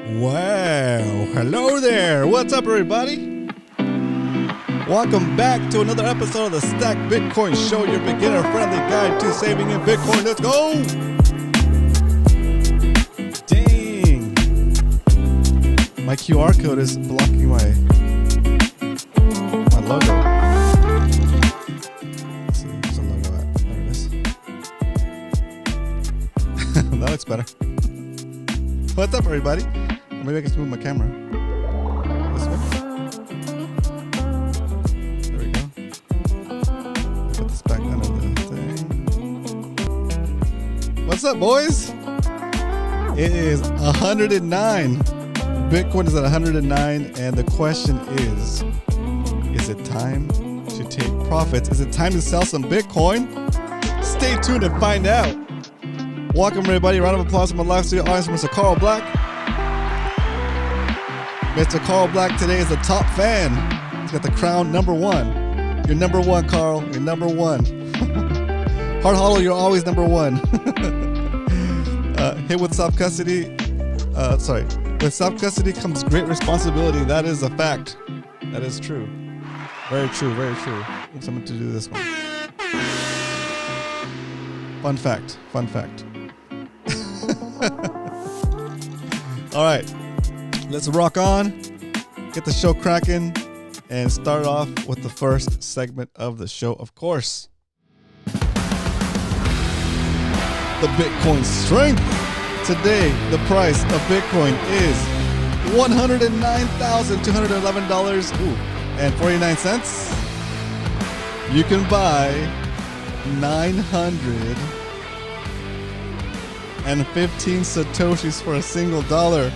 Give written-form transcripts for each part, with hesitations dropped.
Wow, hello there. What's up, everybody? Welcome back to another episode of the Stack Bitcoin Show, your beginner-friendly guide to saving in Bitcoin. Let's go! Dang. My QR code is blocking my logo. Let's see, where's the logo at? There it is. That looks better. What's up, everybody? Maybe I can move my camera. This way. There we go. Put this back under the thing. What's up, boys? It is 109. Bitcoin is at 109, and the question is it time to take profits? Is it time to sell some Bitcoin? Stay tuned and find out. Welcome, everybody. Round of applause from my live studio audience, Mr. Carl Black. Mr. Carl Black today is a top fan. He's got the crown number one. You're number one, Carl. You're number one. Hard Hollow, you're always number one. Hit with self-custody. With self-custody comes great responsibility. That is a fact. That is true. Very true, very true. Need someone to do this one. Fun fact. Fun fact. All right. Let's rock on, get the show cracking, and start off with the first segment of the show, of course. The Bitcoin strength. Today, the price of Bitcoin is $109,211.49. You can buy 915 Satoshis for a single dollar.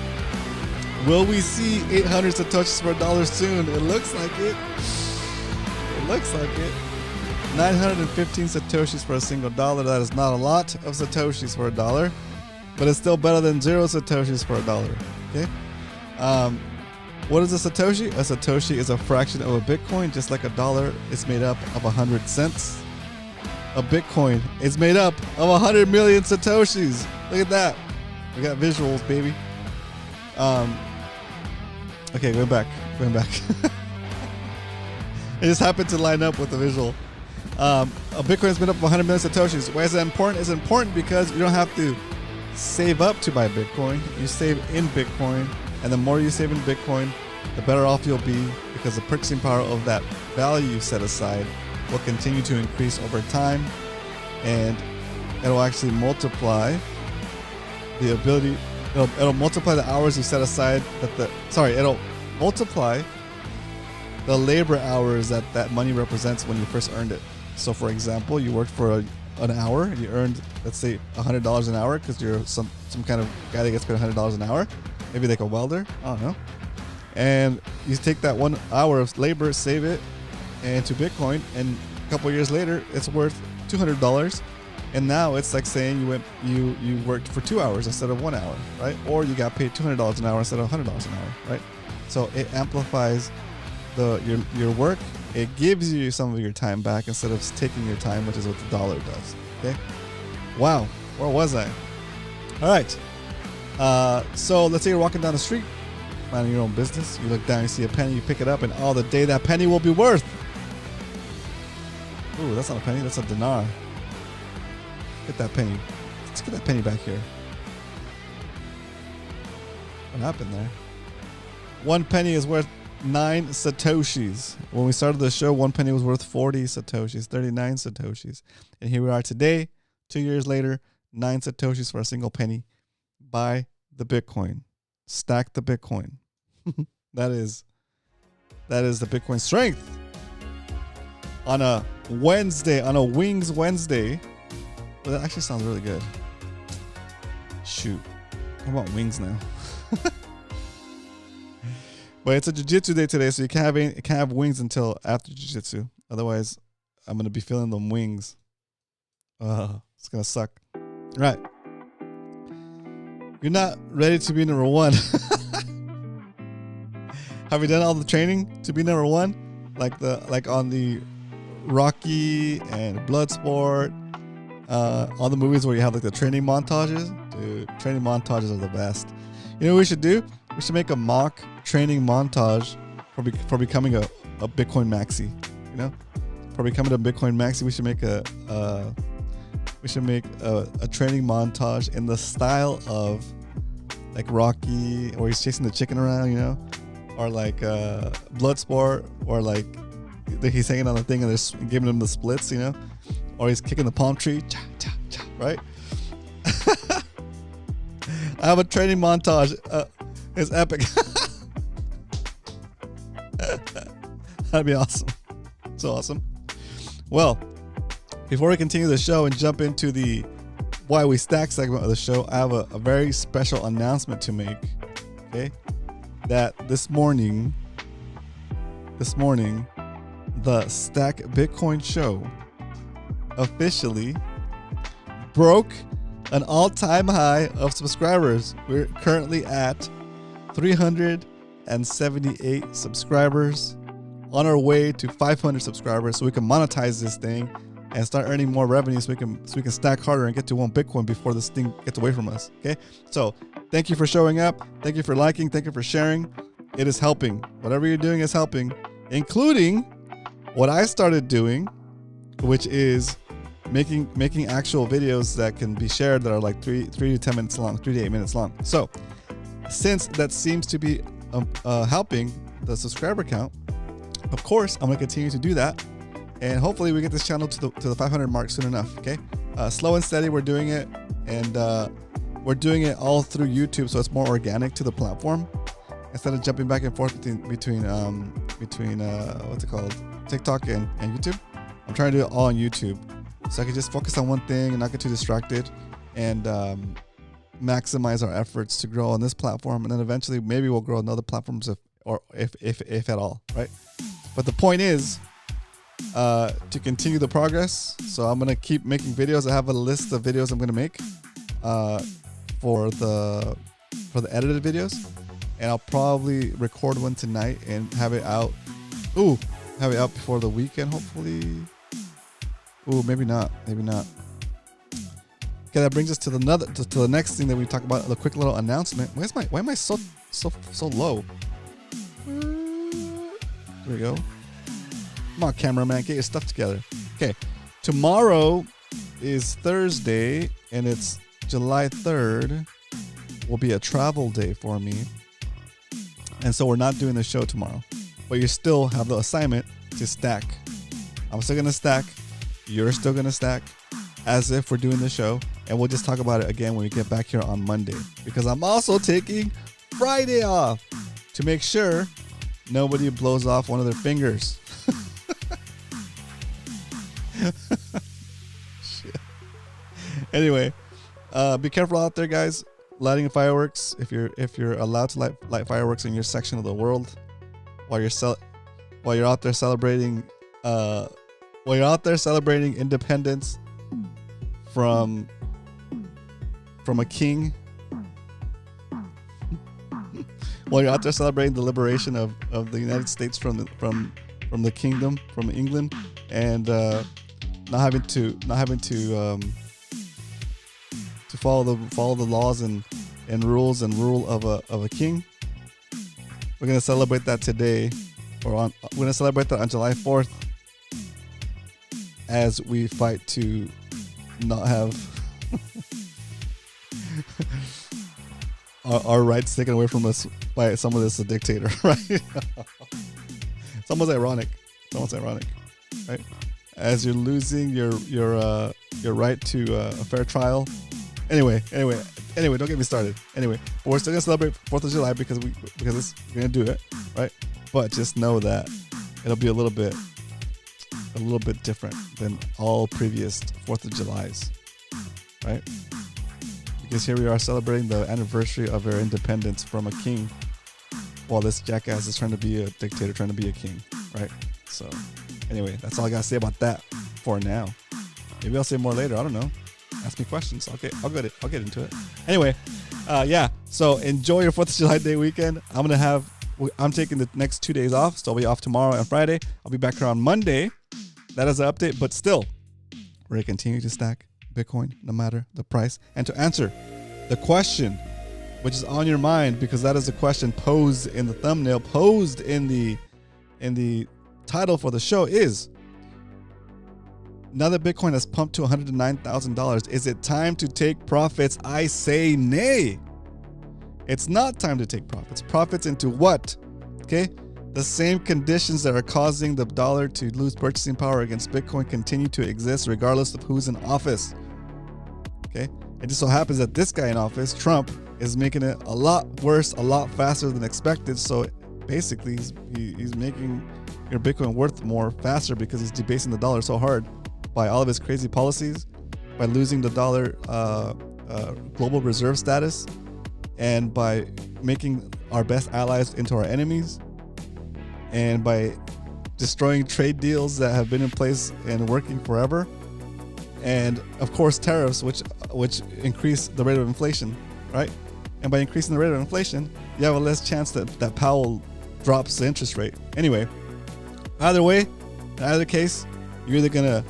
Will we see 800 Satoshis for a dollar soon? It looks like it. It looks like it. 915 Satoshis for a single dollar. That is not a lot of Satoshis for a dollar, but it's still better than 0 Satoshis for a dollar. Okay. What is a Satoshi? A Satoshi is a fraction of a Bitcoin, just like a dollar is made up of 100 cents. A Bitcoin is made up of 100 million Satoshis. Look at that. We got visuals, baby. Okay, going back. It just happened to line up with the visual. A Bitcoin is made up of 100 million Satoshis. Why is that important? It's important because you don't have to save up to buy Bitcoin. You save in Bitcoin, and the more you save in Bitcoin, the better off you'll be, because the purchasing power of that value you set aside will continue to increase over time, and it'll actually multiply the ability. It'll multiply the hours you set aside. It'll multiply the labor hours that money represents when you first earned it. So, for example, you worked for an hour, you earned, let's say, $100 an hour because you're some kind of guy that gets paid $100 an hour, maybe like a welder, I don't know. And you take that 1 hour of labor, save it into Bitcoin, and a couple years later, it's worth $200. And now it's like saying you worked for 2 hours instead of 1 hour, right? Or you got paid $200 an hour instead of $100 an hour, right? So it amplifies your work. It gives you some of your time back instead of taking your time, which is what the dollar does. Okay. Wow. Where was I? All right. So let's say you're walking down the street, minding your own business. You look down, you see a penny, you pick it up, and all the day that penny will be worth. Ooh, that's not a penny. That's a dinar. Get that penny. Let's get that penny back here. What happened there? 1 penny is worth 9 Satoshis. When we started the show, 1 penny was worth 40 Satoshis, 39 Satoshis. And here we are today, 2 years later, 9 Satoshis for a single penny. Buy the Bitcoin. Stack the Bitcoin. That is the Bitcoin strength. On a Wednesday, on a Wings Wednesday. Well, that actually sounds really good. Shoot. I want wings now. But it's a jiu-jitsu day today, so you can't have wings until after jiu-jitsu. Otherwise, I'm going to be feeling them wings. It's going to suck. All right. You're not ready to be number one. Have you done all the training to be number one? Like on the Rocky and Bloodsport, all the movies where you have like the training montages. Dude, training montages are the best. You know what we should do? We should make a mock training montage for becoming a Bitcoin maxi. You know, for becoming a Bitcoin maxi, we should make a training montage in the style of like Rocky, or he's chasing the chicken around, you know, or like Bloodsport, or like he's hanging on the thing and they're giving him the splits, you know, or he's kicking the palm tree, cha, cha, cha, right? I have a training montage. It's epic. That'd be awesome. So awesome. Well, before we continue the show and jump into the Why We Stack segment of the show, I have a very special announcement to make. Okay, that this morning, the Stack Bitcoin show officially broke an all-time high of subscribers. We're currently at 378 subscribers, on our way to 500 subscribers, so we can monetize this thing and start earning more revenue, so we can stack harder and get to 1 Bitcoin before this thing gets away from us. Okay, so thank you for showing up, thank you for liking, thank you for sharing. It is helping. Whatever you're doing is helping, including what I started doing, which is making actual videos that can be shared that are like 3 to 10 minutes long, 3 to 8 minutes long. So since that seems to be helping the subscriber count, of course I'm going to continue to do that, and hopefully we get this channel to the 500 mark soon enough. Okay, slow and steady we're doing it, and we're doing it all through YouTube, so it's more organic to the platform instead of jumping back and forth between what's it called, TikTok and YouTube. I'm trying to do it all on YouTube, so I can just focus on one thing and not get too distracted, and maximize our efforts to grow on this platform, and then eventually maybe we'll grow on other platforms if at all, right? But the point is to continue the progress. So I'm gonna keep making videos. I have a list of videos I'm gonna make for the edited videos, and I'll probably record one tonight and have it out. Have it out before the weekend, hopefully. Maybe not. Okay, that brings us to the next thing that we talk about. A quick little announcement. Why am I so low? There we go. Come on, cameraman, get your stuff together. Okay, tomorrow is Thursday, and it's July 3rd. Will be a travel day for me, and so we're not doing the show tomorrow. But you still have the assignment to stack. I'm still gonna stack. You're still gonna stack, as if we're doing the show, and we'll just talk about it again when we get back here on Monday, because I'm also taking Friday off to make sure nobody blows off one of their fingers. Shit. Anyway, be careful out there, guys. Lighting fireworks, if you're allowed to light fireworks in your section of the world, while you're out there celebrating independence from a king, while you're out there celebrating the liberation of the United States from the kingdom, from England, and not having to follow the laws and rules and rule of a king. We're gonna celebrate that today, we're gonna celebrate that on July 4th, as we fight to not have our rights taken away from us by someone that's a dictator, right? It's almost ironic, right? As you're losing your right to a fair trial. Anyway, don't get me started. Anyway, but we're still gonna celebrate 4th of July because we're gonna do it, right? But just know that it'll be a little bit different than all previous 4th of Julys, right? Because here we are celebrating the anniversary of our independence from a king, while this jackass is trying to be a dictator, trying to be a king, right? So anyway, that's all I gotta say about that for now. Maybe I'll say more later. I don't know. Ask me questions. Okay, I'll get into it. Anyway, yeah. So enjoy your 4th of July Day weekend. I'm taking the next 2 days off, so I'll be off tomorrow and Friday. I'll be back here on Monday. That is an update, but still, we're gonna continue to stack Bitcoin no matter the price. And to answer the question, which is on your mind, because that is the question posed in the thumbnail, posed in the title for the show, is, now that Bitcoin has pumped to $109,000, is it time to take profits? I say nay. It's not time to take profits. Profits into what? Okay? The same conditions that are causing the dollar to lose purchasing power against Bitcoin continue to exist regardless of who's in office. Okay? It just so happens that this guy in office, Trump, is making it a lot worse, a lot faster than expected. So basically, he's making your Bitcoin worth more faster because he's debasing the dollar so hard by all of his crazy policies, by losing the dollar global reserve status, and by making our best allies into our enemies, and by destroying trade deals that have been in place and working forever, and of course tariffs, which increase the rate of inflation, right? And by increasing the rate of inflation, you have a less chance that Powell drops the interest rate. Anyway, either way, in either case, you're either gonna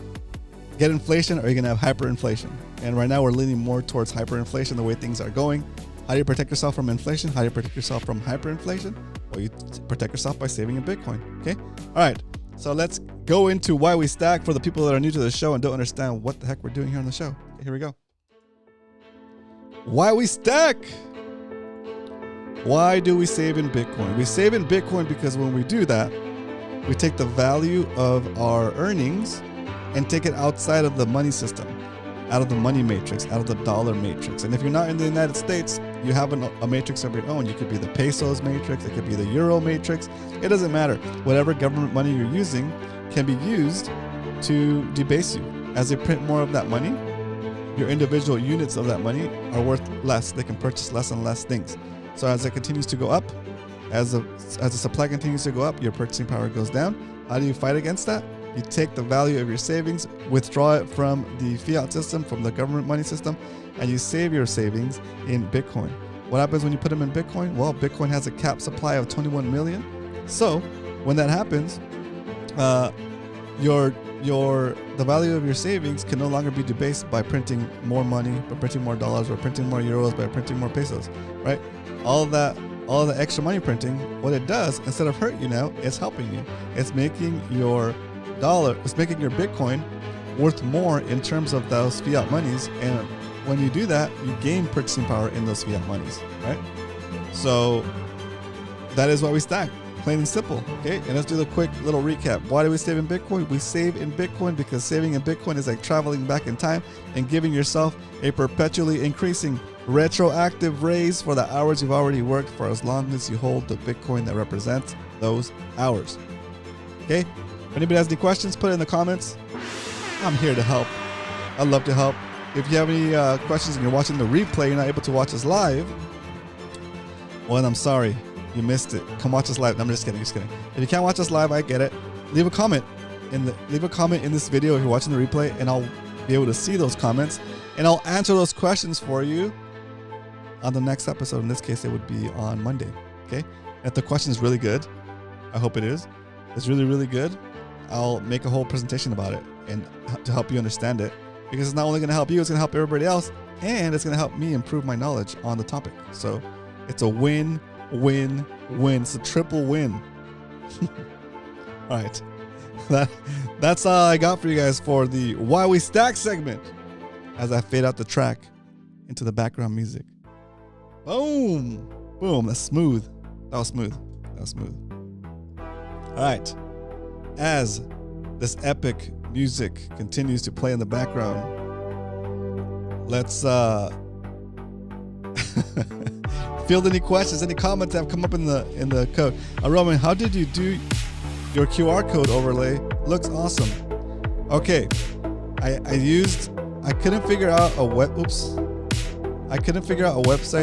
get inflation or you're gonna have hyperinflation. And right now we're leaning more towards hyperinflation the way things are going. How do you protect yourself from inflation? How do you protect yourself from hyperinflation? Well, you protect yourself by saving in Bitcoin. Okay? All right. So let's go into why we stack for the people that are new to the show and don't understand what the heck we're doing here on the show. Okay, here we go. Why we stack? Why do we save in Bitcoin? We save in Bitcoin because when we do that, we take the value of our earnings and take it outside of the money system, out of the money matrix, out of the dollar matrix. And if you're not in the United States, you have a matrix of your own. You could be the pesos matrix, it could be the euro matrix. It doesn't matter. Whatever government money you're using can be used to debase you. As they print more of that money, your individual units of that money are worth less. They can purchase less and less things. So as it continues to go up, as the supply continues to go up, your purchasing power goes down. How do you fight against that? You take the value of your savings, withdraw it from the fiat system, from the government money system, and you save your savings in Bitcoin. What happens when you put them in Bitcoin? Well, Bitcoin has a cap supply of 21 million. So when that happens, the value of your savings can no longer be debased by printing more money, by printing more dollars, or printing more euros, by printing more pesos, right? All the extra money printing, what it does, instead of hurt you now, it's helping you. It's making your Bitcoin worth more in terms of those fiat monies. And when you do that, you gain purchasing power in those fiat monies, right? So that is why we stack, plain and simple. Okay, and let's do the quick little recap. Why do we save in Bitcoin? We save in Bitcoin because saving in Bitcoin is like traveling back in time and giving yourself a perpetually increasing retroactive raise for the hours you've already worked for as long as you hold the Bitcoin that represents those hours. Okay, if anybody has any questions, put it in the comments. I'm here to help. I'd love to help. If you have any questions and you're watching the replay, you're not able to watch us live, well, I'm sorry. You missed it. Come watch us live. No, I'm just kidding. If you can't watch us live, I get it. Leave a comment in this video if you're watching the replay, and I'll be able to see those comments, and I'll answer those questions for you on the next episode. In this case, it would be on Monday. Okay? If the question is really good, I hope it is. It's really, really good. I'll make a whole presentation about it and to help you understand it, because it's not only going to help you, it's going to help everybody else, and it's going to help me improve my knowledge on the topic. So it's a win, win, win. It's a triple win. All right. That's all I got for you guys for the Why We Stack segment, as I fade out the track into the background music. Boom. Boom. That's smooth. That was smooth. All right. As this epic music continues to play in the background, let's field any questions, any comments that have come up in the code. Roman, how did you do your QR code overlay? Looks awesome. Okay, I couldn't figure out a website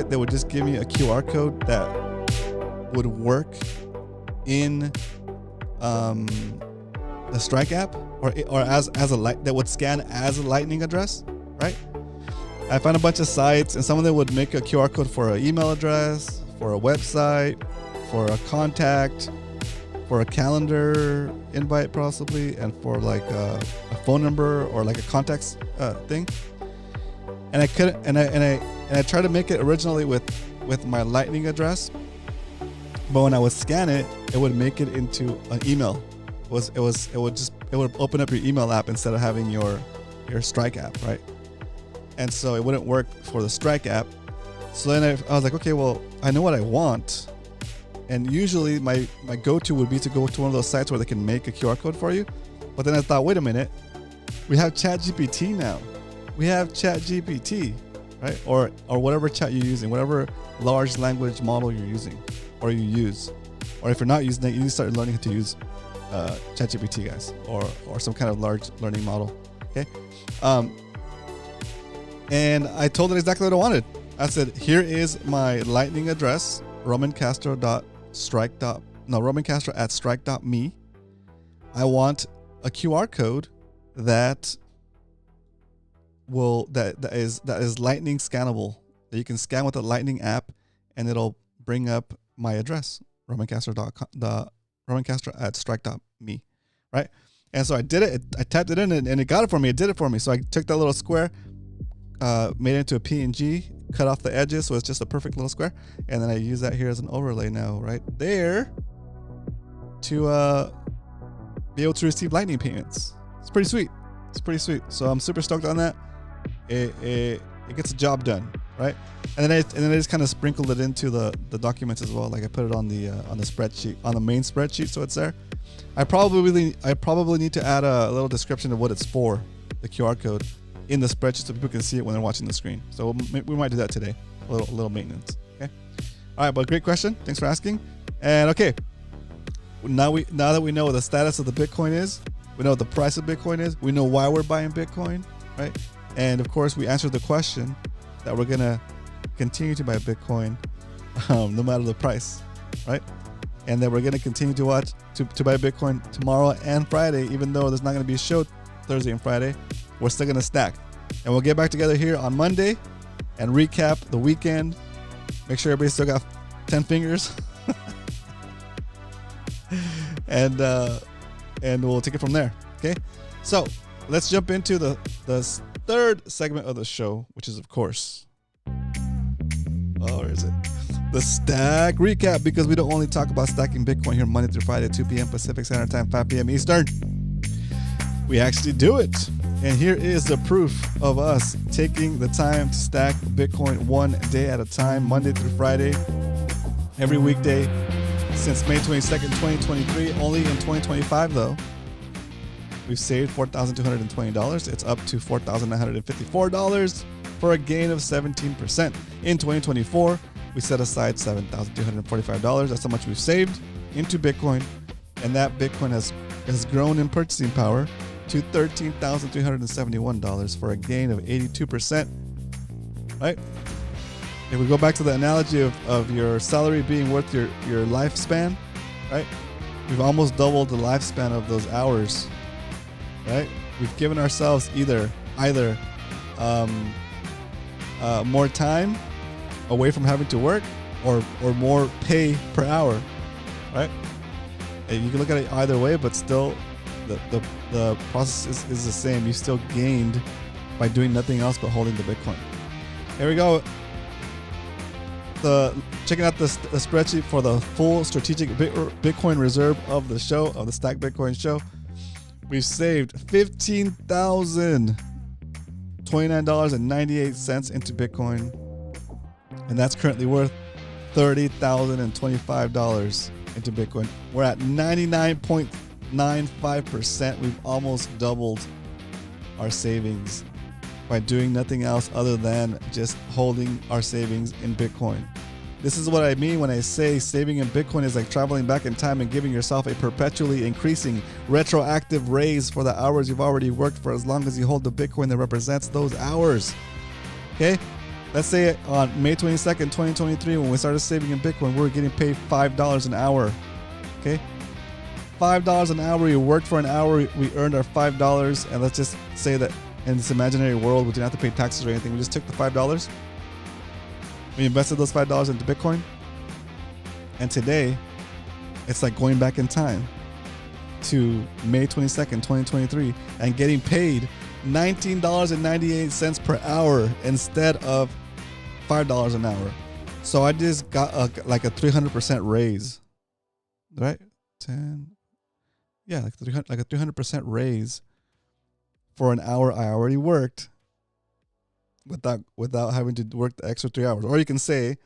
that would just give me a QR code that would work in the Strike app, or as a light that would scan as a Lightning address, right? I found a bunch of sites, and some of them would make a QR code for an email address, for a website, for a contact, for a calendar invite possibly, and for like a phone number or like a contacts thing. And I couldn't, and I tried to make it originally with with my Lightning address, but when I would scan it, it would make it into an email. It would open up your email app instead of having your Strike app, right? And so it wouldn't work for the Strike app. So then I was like, okay, well, I know what I want. And usually my go-to would be to go to one of those sites where they can make a QR code for you. But then I thought, wait a minute, we have ChatGPT now. We have ChatGPT, right? Or whatever chat you're using, whatever large language model you're using or you use. Or if you're not using it, you need to start learning how to use ChatGPT, guys, or some kind of large learning model, okay? And I told it exactly what I wanted. I said, here is my Lightning address, romancastro@strike.me. I want a QR code that is Lightning scannable, that you can scan with the Lightning app, and it'll bring up my address, romancastro@strike.me, right? And so I did it. I typed it in, and it got it for me. It did it for me. So I took that little square, made it into a PNG, cut off the edges, so it's just a perfect little square, and then I use that here as an overlay now, right there, to be able to receive Lightning payments. It's pretty sweet. It's pretty sweet. So I'm super stoked on that. It gets the job done, right? And then I just kind of sprinkled it into the documents as well. Like I put it on the spreadsheet, on the main spreadsheet, so it's there. I probably need to add a little description of what it's for, the QR code, in the spreadsheet so people can see it when they're watching the screen. So we might do that today. A little maintenance. Okay. All right, but great question. Thanks for asking. And okay, now that we know what the status of the Bitcoin is, we know what the price of Bitcoin is, we know why we're buying Bitcoin, right? And of course, we answered the question that we're gonna continue to buy Bitcoin no matter the price, right? And that we're gonna continue to buy Bitcoin tomorrow and Friday, even though there's not gonna be a show Thursday and Friday. We're still gonna stack, and we'll get back together here on Monday and recap the weekend. Make sure everybody still got 10 fingers, and we'll take it from there. Okay, so let's jump into the third segment of the show, which is, of course, where is it? The stack recap, because we don't only talk about stacking Bitcoin here Monday through Friday, 2 p.m. Pacific Standard Time, 5 p.m. Eastern. We actually do it. And here is the proof of us taking the time to stack Bitcoin one day at a time, Monday through Friday, every weekday since May 22nd, 2023. Only in 2025, though, we've saved $4,220. It's up to $4,954 for a gain of 17%. In 2024, we set aside $7,245. That's how much we've saved into Bitcoin. And that Bitcoin has grown in purchasing power to $13,371 for a gain of 82%, right? If we go back to the analogy of your salary being worth your lifespan, right? We've almost doubled the lifespan of those hours, right? We've given ourselves either more time away from having to work, or more pay per hour, right? And you can look at it either way, but still the process is the same. You still gained by doing nothing else but holding the Bitcoin. Here we go. Checking out the spreadsheet for the full strategic Bitcoin reserve of the show, of the Stack Bitcoin show. We've saved $15,029.98 into Bitcoin, and that's currently worth $30,025 into Bitcoin. We're at 99.95%. We've almost doubled our savings by doing nothing else other than just holding our savings in Bitcoin. This is what I mean when I say saving in Bitcoin is like traveling back in time and giving yourself a perpetually increasing retroactive raise for the hours you've already worked for, as long as you hold the Bitcoin that represents those hours. Okay? Let's say on May 22nd, 2023, when we started saving in Bitcoin, we were getting paid $5 an hour. Okay? $5 an hour. You worked for an hour. We earned our $5. And let's just say that in this imaginary world, we didn't have to pay taxes or anything. We just took the $5. We invested those $5 into Bitcoin. And today, it's like going back in time to May 22nd, 2023, and getting paid $19.98 per hour instead of $5 an hour. So I just got like a 300% raise, right? 10, yeah, like 300, like a 300% raise for an hour I already worked, without having to work the extra 3 hours. Or you can say,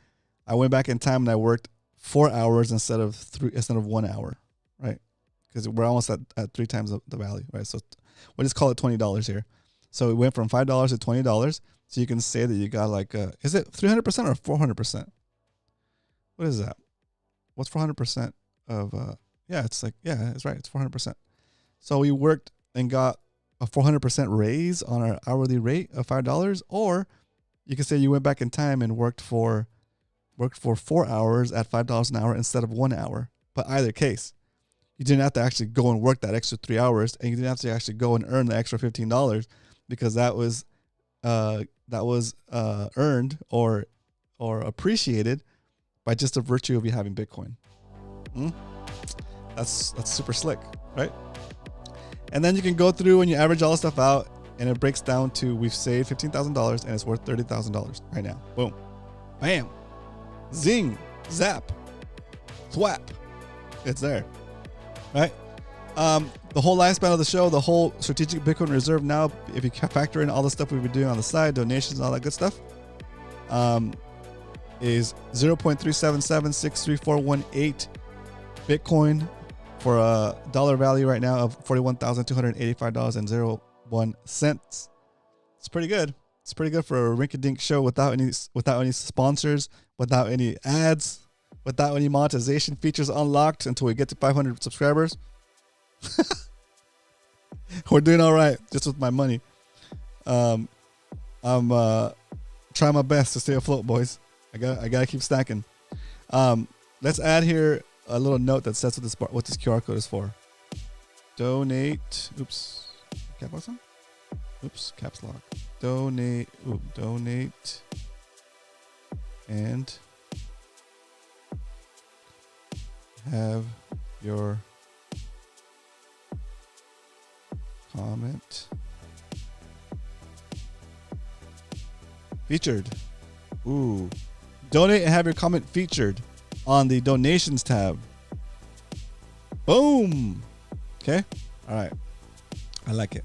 I went back in time and I worked 4 hours instead of 1 hour, right? Because we're almost at 3 times the value, right? So we'll just call it $20 here. So it went from $5 to $20. So you can say that you got like is it 300% or 400%? What is that? What's 400% of yeah, it's like, yeah, it's right. It's 400%. So we worked and got a 400% raise on our hourly rate of $5, or you can say you went back in time and worked for 4 hours at $5 an hour instead of 1 hour. But either case, you didn't have to actually go and work that extra 3 hours, and you didn't have to actually go and earn the extra $15 because that was earned or appreciated by just the virtue of you having Bitcoin. That's super slick, right? And then you can go through and you average all the stuff out, and it breaks down to we've saved $15,000 and it's worth $30,000 right now. Boom, bam, zing, zap, thwap. It's there, right? The whole lifespan of the show, the whole strategic Bitcoin reserve now, if you factor in all the stuff we've been doing on the side, donations and all that good stuff, is 0.3776341.8 Bitcoin for a dollar value right now of $41,285.01. It's pretty good. It's pretty good for a rinky-dink show without any sponsors, without any ads, without any monetization features unlocked until we get to 500 subscribers. We're doing all right just with my money. I'm trying my best to stay afloat, boys. I gotta keep stacking. Let's add here a little note that says what this QR code is for. Donate. Oops. Cap lock on? Oops. Caps lock. Donate. Donate. And have your comment featured. Ooh. Donate and have your comment featured on the donations tab. Boom. Okay. All right. I like it.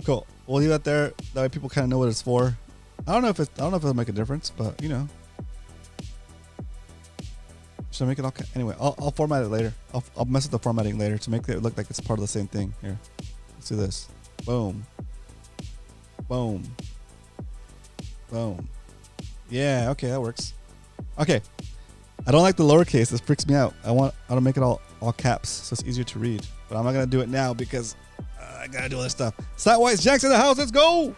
Cool. We'll leave that there. That way people kind of know what it's for. I don't know if it'll make a difference, but you know. Should I make it all? Anyway, I'll format it later. I'll mess with the formatting later to make it look like it's part of the same thing. Here. Let's do this. Boom. Boom. Boom. Yeah. Okay, that works. Okay. I don't like the lowercase. This freaks me out. I want to make it all caps so it's easier to read. But I'm not gonna do it now because I gotta do other stuff. Satwise Jack's in the house. Let's go.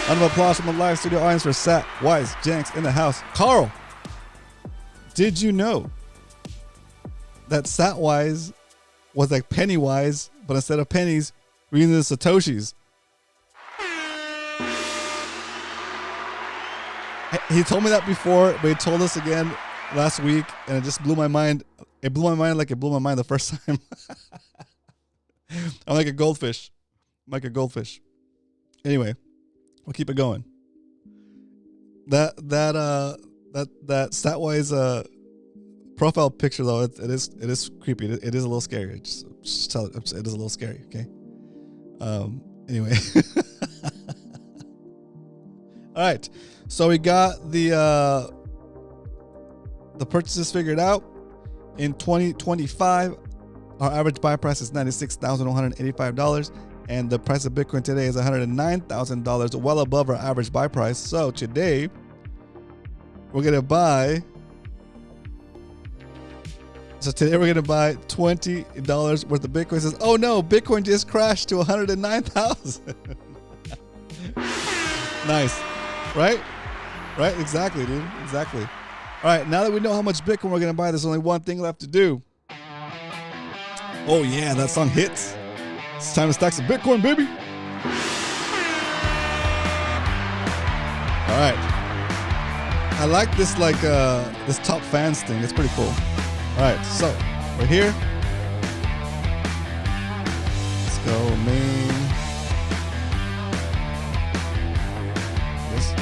Round of applause from the live studio audience for Satwise Jenks in the house. Carl, did you know that Satwise was like Pennywise, but instead of pennies, we're using the Satoshis? He told me that before, but he told us again last week, and it just blew my mind. It blew my mind like it blew my mind the first time. I'm like a goldfish. Anyway, we'll keep it going. That Statwise profile picture though, it is creepy. It is a little scary. Just tell it is a little scary. Okay. Anyway. All right. So we got the purchases figured out. In 2025, our average buy price is $96,185, and the price of Bitcoin today is $109,000, well above our average buy price. So today, we're gonna buy. $20 worth of Bitcoin. Says, oh no, Bitcoin just crashed to 109,000. Nice, right? Right, exactly, dude, exactly. All right, now that we know how much Bitcoin we're going to buy, there's only one thing left to do. Oh, yeah, that song hits. It's time to stack some Bitcoin, baby. All right. I like this, this top fans thing. It's pretty cool. All right, so we're here. Let's go, main. This.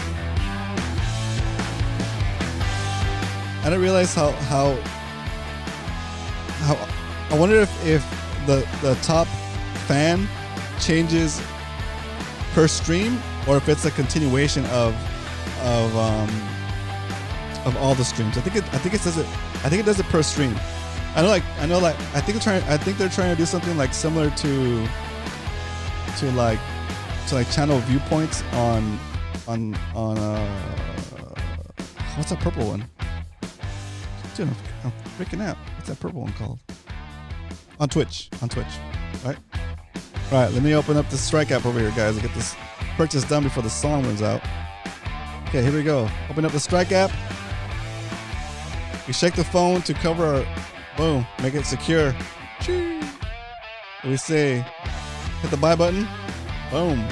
I didn't realize how I wonder if the top fan changes per stream, or if it's a continuation of all the streams. I think it does it. I think it does it per stream. I know like I think they're trying to do something like similar to channel viewpoints on what's that purple one? Dude, I'm freaking out. What's that purple one called? On Twitch, right? All right, let me open up the Strike app over here, guys, and get this purchase done before the song runs out. Okay, here we go. Open up the Strike app. We shake the phone to cover our, boom, make it secure. Choo. We say, hit the buy button. Boom.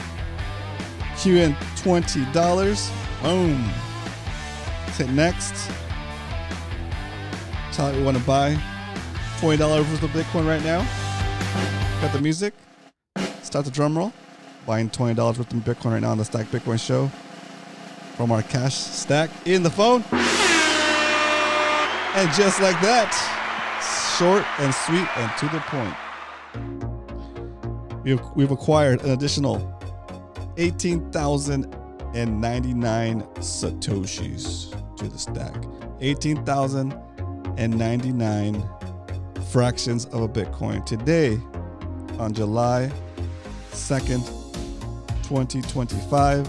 Cue in $20. Boom. Let's hit next. Tell it we want to buy $20 worth of Bitcoin right now. Got the music. Start the drum roll. Buying $20 worth of Bitcoin right now on the Stack Bitcoin show from our cash stack in the phone. And just like that, short and sweet and to the point, we've acquired an additional 18,099 Satoshis to the stack. 18,099 fractions of a Bitcoin today on July 2nd, 2025.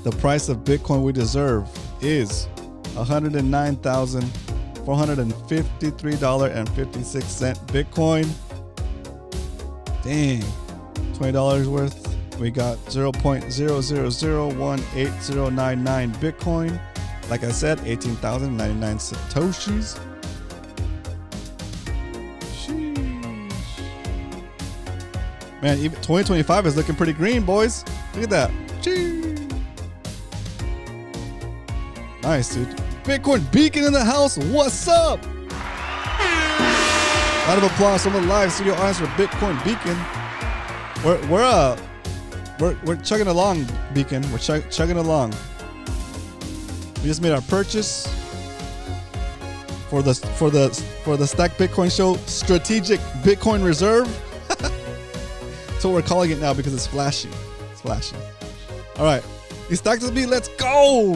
The price of Bitcoin we deserve is $109,453.56 Bitcoin. Dang, $20 worth. We got 0.000180099 Bitcoin. Like I said, 18,099 Satoshis. Sheesh. Man, even 2025 is looking pretty green, boys. Look at that. Sheesh. Nice, dude. Bitcoin Beacon in the house. What's up? Round of applause from the live studio audience for Bitcoin Beacon. We're chugging along, Beacon. We're chugging along. We just made our purchase for the Stack Bitcoin Show Strategic Bitcoin Reserve. That's what we're calling it now because it's flashy. It's flashy. All right, you stacked with me. Let's go.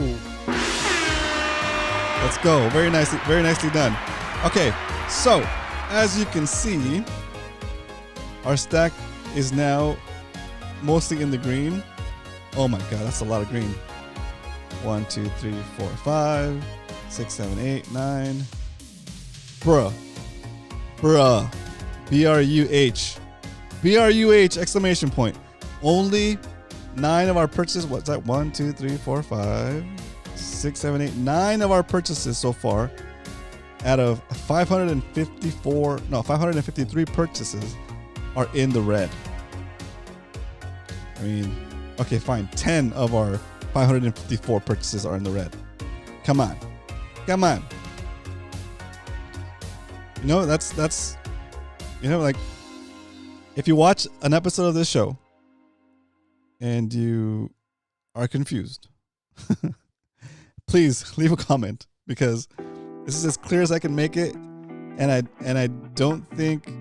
Let's go. Very nicely done. Okay, so as you can see, our stack is now mostly in the green. Oh my God, that's a lot of green. 1, 2, 3, 4, 5, 6, 7, 8, 9. Bruh. BRUH exclamation point. Only 9 of our purchases. What's that? 1, 2, 3, 4, 5, 6, 7, 8, 9 of our purchases so far out of 553 purchases are in the red. I mean, okay, fine. 10 of our 554 purchases are in the red. Come on. You know, that's you know, like, if you watch an episode of this show and you are confused, please leave a comment, because this is as clear as I can make it, and I don't think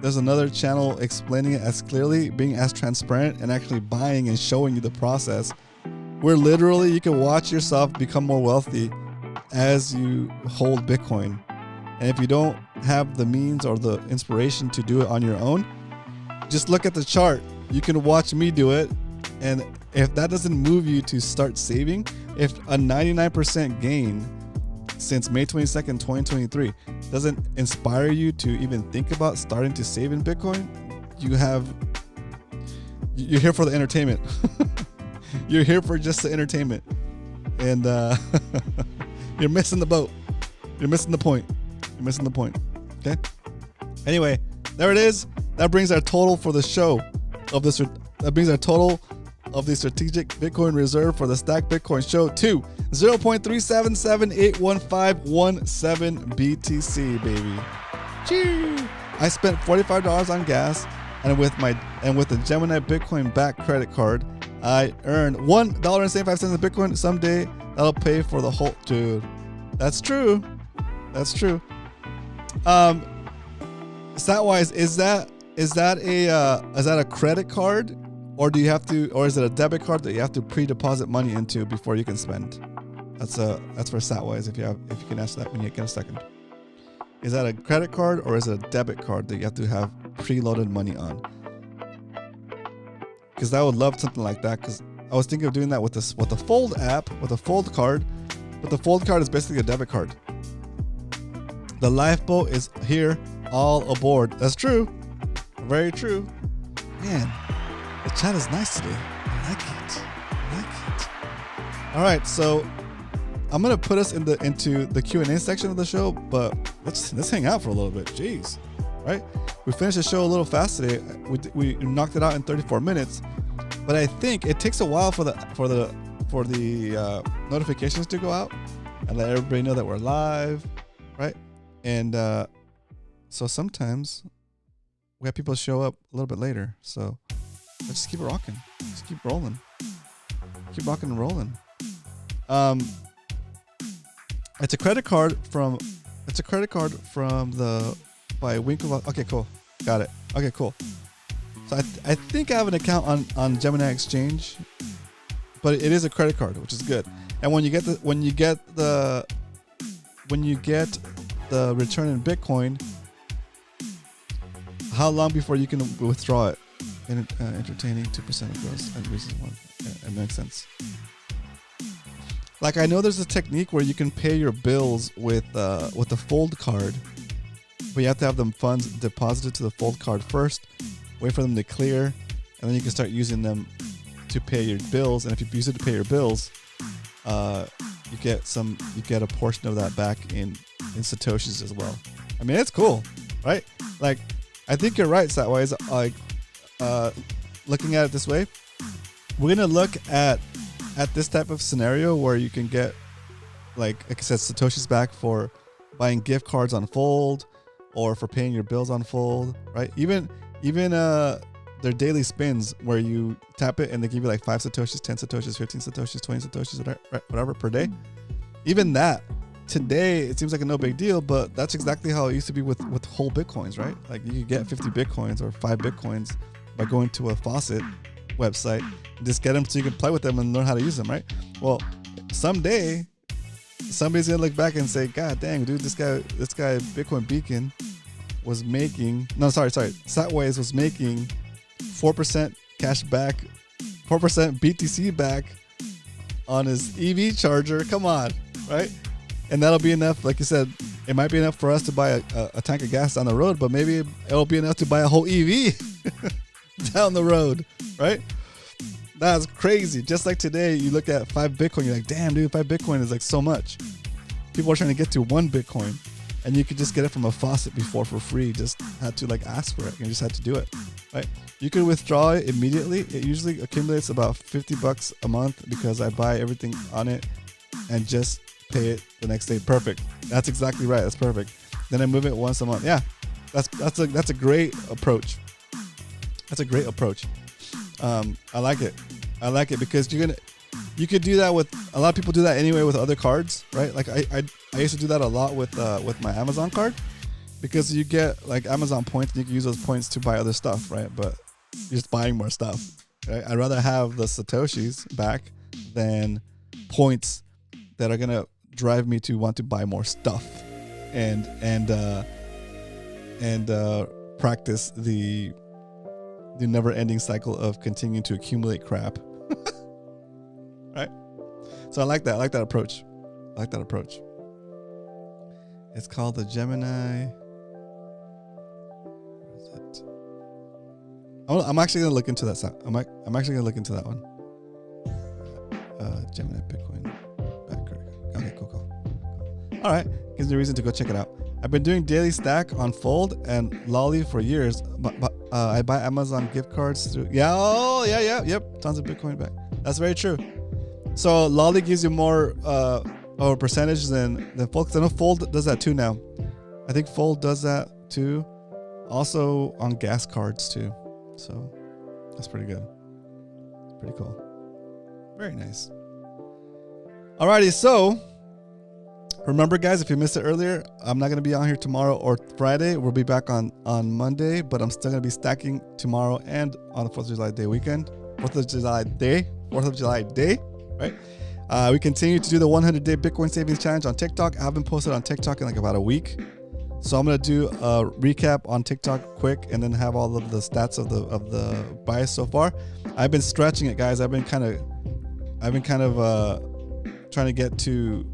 there's another channel explaining it as clearly, being as transparent, and actually buying and showing you the process, where literally you can watch yourself become more wealthy as you hold Bitcoin. And if you don't have the means or the inspiration to do it on your own, just look at the chart. You can watch me do it, and if that doesn't move you to start saving, if a 99% gain since May 22nd, 2023 doesn't inspire you to even think about starting to save in Bitcoin, you're here for the entertainment. You're here for just the entertainment, and you're missing the boat. You're missing the point. Okay. Anyway, there it is. That brings our total for the show of this. That brings our total of the strategic Bitcoin reserve for the Stack Bitcoin show to 0.377815117 BTC, baby. Chee! I spent $45 on gas, and with the Gemini Bitcoin back credit card, I earned $1.75 in Bitcoin. Someday That'll pay for the whole, dude. That's true. That's true. Stat-wise, is that a credit card, or do you have to, or is it a debit card that you have to pre-deposit money into before you can spend? That's for stat-wise. If you can answer that when you get a second. Is that a credit card or is it a debit card that you have to have preloaded money on? Because I would love something like that. Because I was thinking of doing that with the Fold app, with a Fold card, but the Fold card is basically a debit card. The lifeboat is here, all aboard. That's true, very true. Man, the chat is nice today. I like it. All right, so I'm gonna put us into the Q&A section of the show, but let's hang out for a little bit. Jeez, right? We finished the show a little fast today. We knocked it out in 34 minutes, but I think it takes a while for the notifications to go out and let everybody know that we're live, right? And so sometimes we have people show up a little bit later. So let's just keep it rocking. Just keep rolling. Keep rocking and rolling. It's a credit card from by Winklevoss. Okay, cool. Got it. Okay, cool. So I think I have an account on Gemini Exchange, but it is a credit card, which is good. And when you get the return in Bitcoin, how long before you can withdraw it? Entertaining 2% of gross and reason one. It makes sense. Like, I know there's a technique where you can pay your bills with the Fold card, but you have to have them funds deposited to the Fold card first, wait for them to clear, and then you can start using them to pay your bills. And if you use it to pay your bills, you get a portion of that back in Satoshis as well. I mean, it's cool, right? Like, I think you're right, Satwise. Like, looking at it this way, we're gonna look at this type of scenario where you can get, like I said, Satoshis back for buying gift cards on Fold or for paying your bills on Fold, right? Even their daily spins where you tap it and they give you like 5 Satoshis, 10 Satoshis, 15 Satoshis, 20 Satoshis, whatever per day. Even that, today, it seems like a no big deal, but that's exactly how it used to be with whole Bitcoins, right? Like, you could get 50 Bitcoins or 5 Bitcoins by going to a Faucet website and just get them so you can play with them and learn how to use them, right? Well, someday somebody's gonna look back and say, God dang, dude, this guy Bitcoin Beacon was making Satways was making 4% cash back, 4% BTC back on his EV charger. Come on, right? And that'll be enough. Like you said, it might be enough for us to buy a tank of gas down the road, but maybe it'll be enough to buy a whole EV down the road, right? That's crazy. Just like today, you look at 5 Bitcoin, you're like, damn, dude, 5 Bitcoin is like so much. People are trying to get to 1 Bitcoin, and you could just get it from a faucet before for free. Just had to like ask for it. You just had to do it, right? You could withdraw it immediately. It usually accumulates about $50 a month because I buy everything on it and just pay it the next day. Perfect. That's exactly right. That's perfect. Then I move it once a month. Yeah, that's a great approach. That's a great approach. I like it. I like it because you could do that with a lot of people do that anyway with other cards, right? Like I used to do that a lot with my Amazon card because you get like Amazon points and you can use those points to buy other stuff, right? But you're just buying more stuff. Right? I'd rather have the Satoshis back than points that are gonna drive me to want to buy more stuff and practice the never-ending cycle of continuing to accumulate crap. Right? So I like that. I like that approach. It's called the Gemini. What is it? I'm actually gonna look into that. I'm actually gonna look into that one. Gemini Bitcoin backer. Okay, cool. All right, gives me a reason to go check it out. I've been doing daily stack on Fold and Lolly for years, but I buy Amazon gift cards through. Yep. Tons of Bitcoin back. That's very true. So Lolly gives you more of a percentage than Fold. 'Cause I know Fold does that too now. I think Fold does that too. Also on gas cards too. So that's pretty good. It's pretty cool. Very nice. Alrighty, so remember, guys, if you missed it earlier, I'm not going to be on here tomorrow or Friday. We'll be back on Monday, but I'm still going to be stacking tomorrow and on the 4th of July day weekend. 4th of July day, right? We continue to do the 100-day Bitcoin savings challenge on TikTok. I haven't posted on TikTok in like about a week. So I'm going to do a recap on TikTok quick and then have all of the stats of the buys so far. I've been stretching it, guys. I've been kind of trying to get to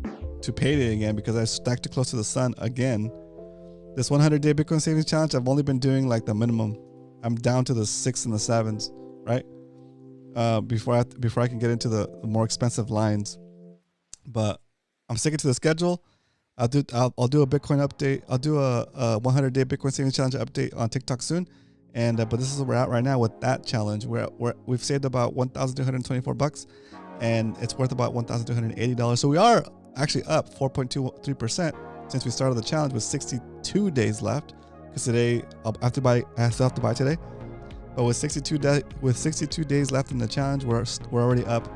payday again because I stacked it close to the sun again. This 100-day Bitcoin savings challenge, I've only been doing like the minimum. I'm down to the 6 and the 7s, right? Before I can get into the more expensive lines, but I'm sticking to the schedule. I'll do a Bitcoin update. I'll do a 100-day Bitcoin savings challenge update on TikTok soon. And but this is where we're at right now with that challenge. We've saved about $1,224, and it's worth about $1,280. So we are actually up 4.23% since we started the challenge with 62 days left. Because today I still have to buy today. But with 62 days left in the challenge, we're already up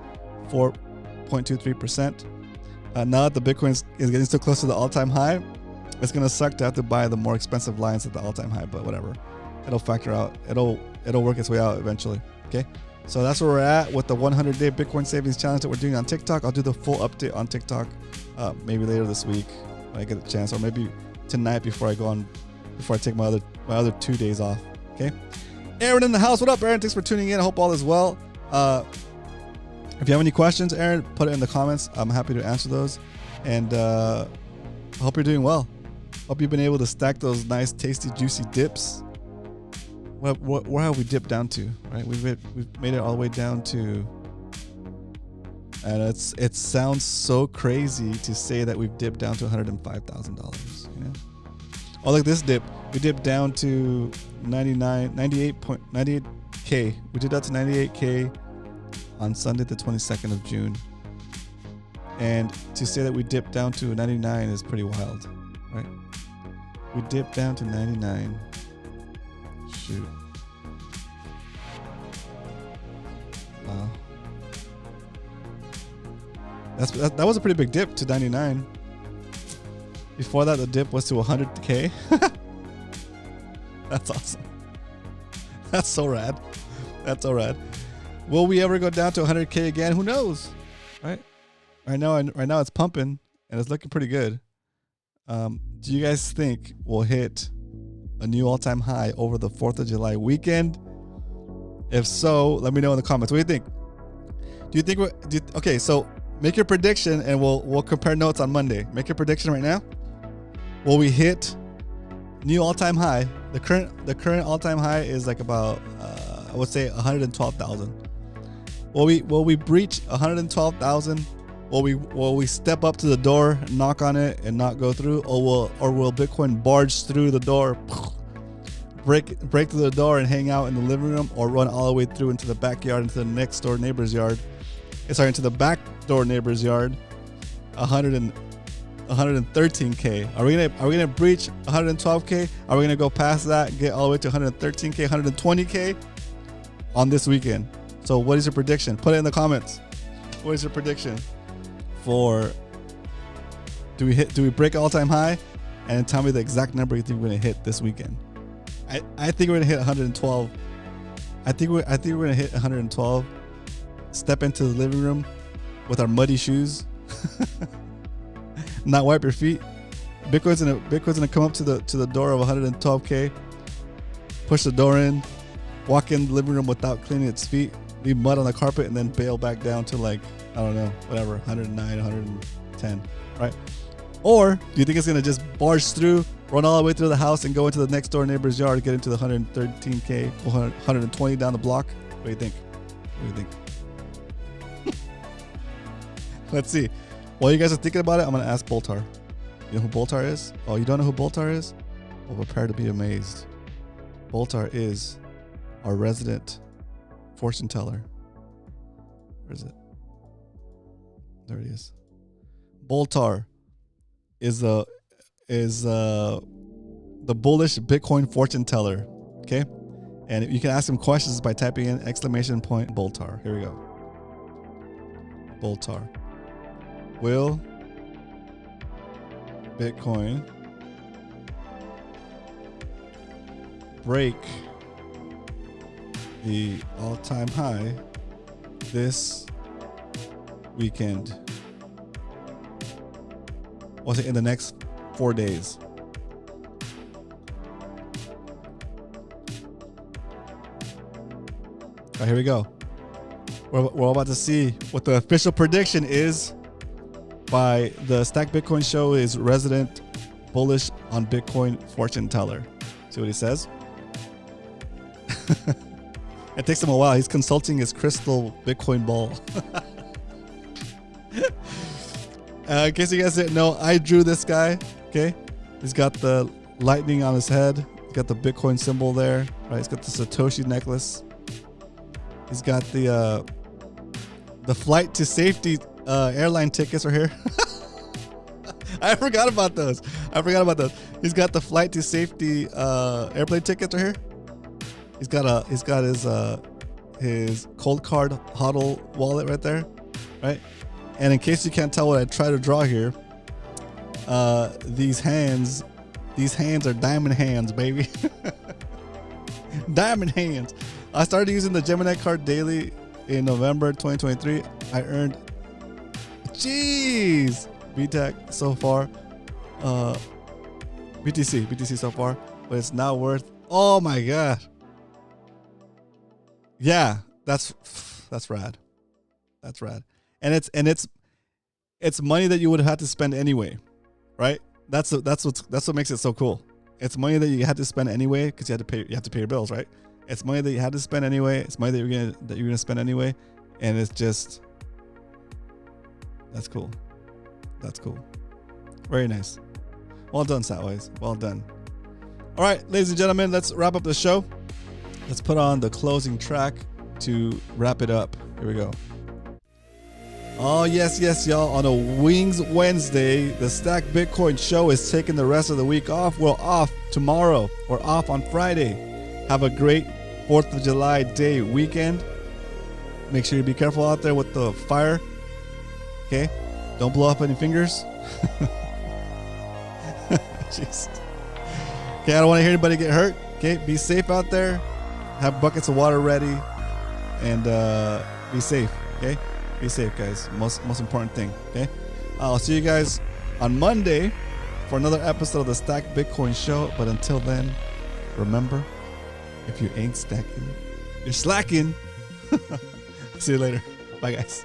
4.23%. Now that the Bitcoin is getting so close to the all-time high, it's gonna suck to have to buy the more expensive lines at the all-time high. But whatever, it'll factor out. It'll work its way out eventually. Okay, so that's where we're at with the 100-day Bitcoin savings challenge that we're doing on TikTok. I'll do the full update on TikTok maybe later this week when I get a chance, or maybe tonight before I take my other 2 days off. Okay. Aaron in the house. What up, Aaron? Thanks for tuning in. I hope all is well. If you have any questions, Aaron, put it in the comments. I'm happy to answer those. And I hope you're doing well. Hope you've been able to stack those nice, tasty, juicy dips. Where have we dipped down to? Right, we've made it all the way down to, and it sounds so crazy to say that we've dipped down to $105,000. You know? Oh, look, this dip. We dipped down to 98K. We did that to 98K on Sunday, the 22nd of June. And to say that we dipped down to 99 is pretty wild, right? We dipped down to 99. Shoot. Wow. That was a pretty big dip to 99. Before that, the dip was to 100K. That's awesome. That's so rad. That's so rad. Will we ever go down to 100K again? Who knows, right? Right now it's pumping and it's looking pretty good. Do you guys think we'll hit a new all-time high over the 4th of July weekend? If so, let me know in the comments. What do you think? Okay, so make your prediction and we'll compare notes on Monday. Make your prediction right now. Will we hit new all-time high? The current all-time high is like about I would say 112,000. Will we breach 112,000? Will we step up to the door, knock on it, and not go through, or will Bitcoin barge through the door, break through the door and hang out in the living room, or run all the way through into the backyard, into the next door neighbor's yard? Into the back door neighbor's yard. 113K. Are we gonna breach 112K? Are we gonna go past that, get all the way to 113K, 120K on this weekend? So what is your prediction? Put it in the comments. What is your prediction for, do we break all-time high? And tell me the exact number you think we're gonna hit this weekend. I think we're gonna hit 112. I think we're gonna hit 112. Step into the living room with our muddy shoes. Not wipe your feet. Bitcoin's gonna come up to the door of 112K. Push the door in. Walk in the living room without cleaning its feet. Leave mud on the carpet and then bail back down to, like, I don't know, whatever, 109, 110, right? Or do you think it's gonna just barge through, run all the way through the house, and go into the next door neighbor's yard, get into the 113K, 120 down the block? What do you think? Let's see. While you guys are thinking about it, I'm gonna ask Boltar. You know who Boltar is? Oh, you don't know who Boltar is? Well, prepare to be amazed. Boltar is our resident fortune teller. Where is it? There it is. Boltar is the bullish Bitcoin fortune teller. Okay, and you can ask him questions by typing in exclamation point Boltar. Here we go. Boltar. will Bitcoin break the all-time high this weekend? Was it in the next 4 days? All right, here we go. We're about to see what the official prediction is by the Stack Bitcoin Show is resident bullish on Bitcoin fortune teller. See what he says? It takes him a while. He's consulting his crystal Bitcoin ball. In case you guys didn't know, I drew this guy. Okay, he's got the lightning on his head. He's got the Bitcoin symbol there. Right, he's got the Satoshi necklace. He's got the flight to safety airline tickets are here. I forgot about those. He's got the flight to safety airplane tickets are here. He's got his cold card hodl wallet right there, right? And in case you can't tell what I try to draw here, these hands are diamond hands, baby. Diamond hands. I started using the Gemini card daily in November 2023. I earned, BTC so far, BTC so far, but it's now worth, oh my god. Yeah, that's rad. That's rad. And it's money that you would have had to spend anyway, right? That's what makes it so cool. It's money that you had to spend anyway because you have to pay your bills, right? It's money that you had to spend anyway. It's money that you're gonna spend anyway, and it's just, that's cool. That's cool. Very nice. Well done, Satways. Well done. All right, ladies and gentlemen, let's wrap up the show. Let's put on the closing track to wrap it up. Here we go. Oh, yes, y'all. On a Wings Wednesday, the Stack Bitcoin Show is taking the rest of the week off. We're off tomorrow. We're off on Friday. Have a great 4th of July day weekend. Make sure you be careful out there with the fire. Okay? Don't blow up any fingers. Jeez. Okay, I don't want to hear anybody get hurt. Okay, be safe out there. Have buckets of water ready. And be safe. Okay? Be safe, guys. Most important thing. Okay? I'll see you guys on Monday for another episode of the Stack Bitcoin Show. But until then, remember, if you ain't stacking, you're slacking. See you later. Bye, guys.